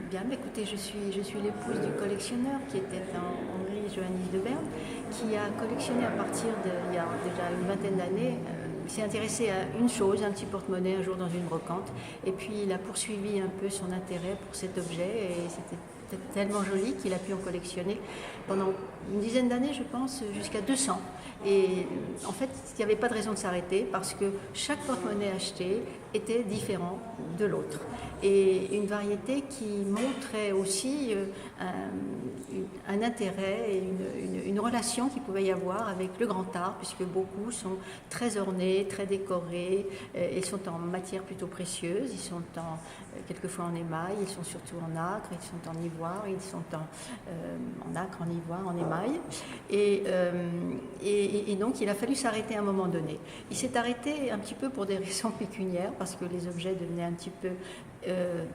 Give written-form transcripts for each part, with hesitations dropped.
Bien, mais écoutez, je suis l'épouse du collectionneur qui était en Hongrie, Johannes de Berne, qui a collectionné à partir il y a déjà une vingtaine d'années. Il s'est intéressé à une chose, un petit porte-monnaie un jour dans une brocante, et puis il a poursuivi un peu son intérêt pour cet objet, et c'était tellement joli qu'il a pu en collectionner pendant une dizaine d'années, je pense, jusqu'à 200. Et en fait, il n'y avait pas de raison de s'arrêter parce que chaque porte-monnaie acheté était différent de l'autre. Et une variété qui montrait aussi un intérêt et une relation qu'il pouvait y avoir avec le grand art, puisque beaucoup sont très ornés, très décorés, ils sont en matière plutôt précieuse, ils sont quelquefois en émail, ils sont surtout en nacre, ils sont en ivoire, ils sont en nacre, en ivoire, en émail. Et donc il a fallu s'arrêter à un moment donné. Il s'est arrêté un petit peu pour des raisons pécuniaires, parce que les objets devenaient un petit peu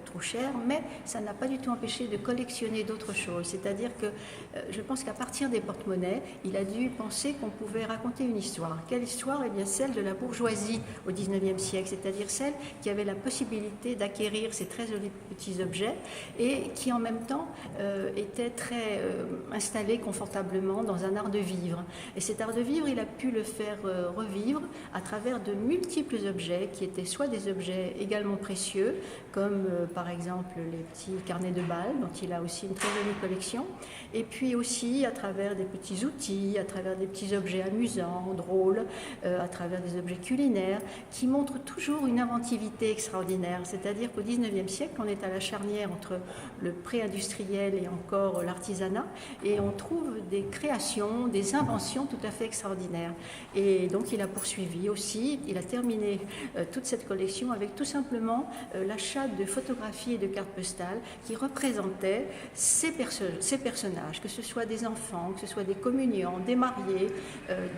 trop chers, mais ça n'a pas du tout empêché de collectionner d'autres choses. C'est-à-dire que je pense qu'à partir des porte-monnaies, il a dû penser qu'on pouvait raconter une histoire. Quelle histoire? Eh bien celle de la bourgeoisie au XIXe siècle, c'est-à-dire celle qui avait la possibilité d'acquérir ces très jolis petits objets et qui en même temps était très installée confortablement dans un art de vivre. Et cet art de vivre, il a pu le faire revivre à travers de multiples objets qui étaient soit des objets également précieux, comme par exemple les petits carnets de balles, dont il a aussi une très jolie collection, et puis aussi à travers des petits outils, à travers des petits objets amusants, drôles, à travers des objets culinaires, qui montrent toujours une inventivité extraordinaire. C'est-à-dire qu'au XIXe siècle, on est à la charnière entre le pré-industriel et encore l'artisanat, et on trouve des créations, des inventions tout à fait extraordinaires. Et donc il a poursuivi aussi, il a terminé toute cette collection avec tout simplement l'achat de photographies et de cartes postales qui représentaient ces personnages, que ce soit des enfants, que ce soit des communiants, des mariés,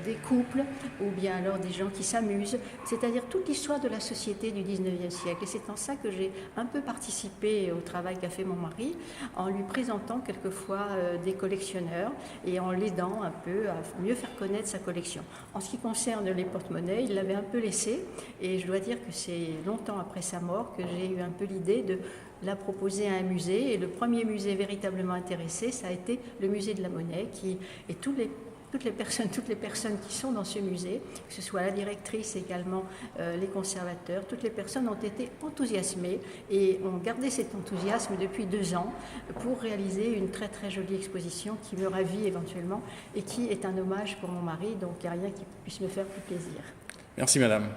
des couples, ou bien alors des gens qui s'amusent, c'est-à-dire toute l'histoire de la société du XIXe siècle. Et c'est en ça que j'ai un peu participé au travail qu'a fait mon mari, en lui présentant quelquefois des collectionneurs et en l'aidant un peu à mieux faire connaître sa collection. En ce qui concerne les porte-monnaies, il l'avait un peu laissé, et je dois dire que c'est longtemps après sa mort que j'ai eu un peu l'idée de la proposer à un musée. Et le premier musée véritablement intéressé, ça a été le musée de la Monnaie, et toutes les personnes qui sont dans ce musée, que ce soit la directrice, également les conservateurs, toutes les personnes ont été enthousiasmées et ont gardé cet enthousiasme depuis 2 ans pour réaliser une très très jolie exposition qui me ravit éventuellement et qui est un hommage pour mon mari, donc il n'y a rien qui puisse me faire plus plaisir. Merci madame.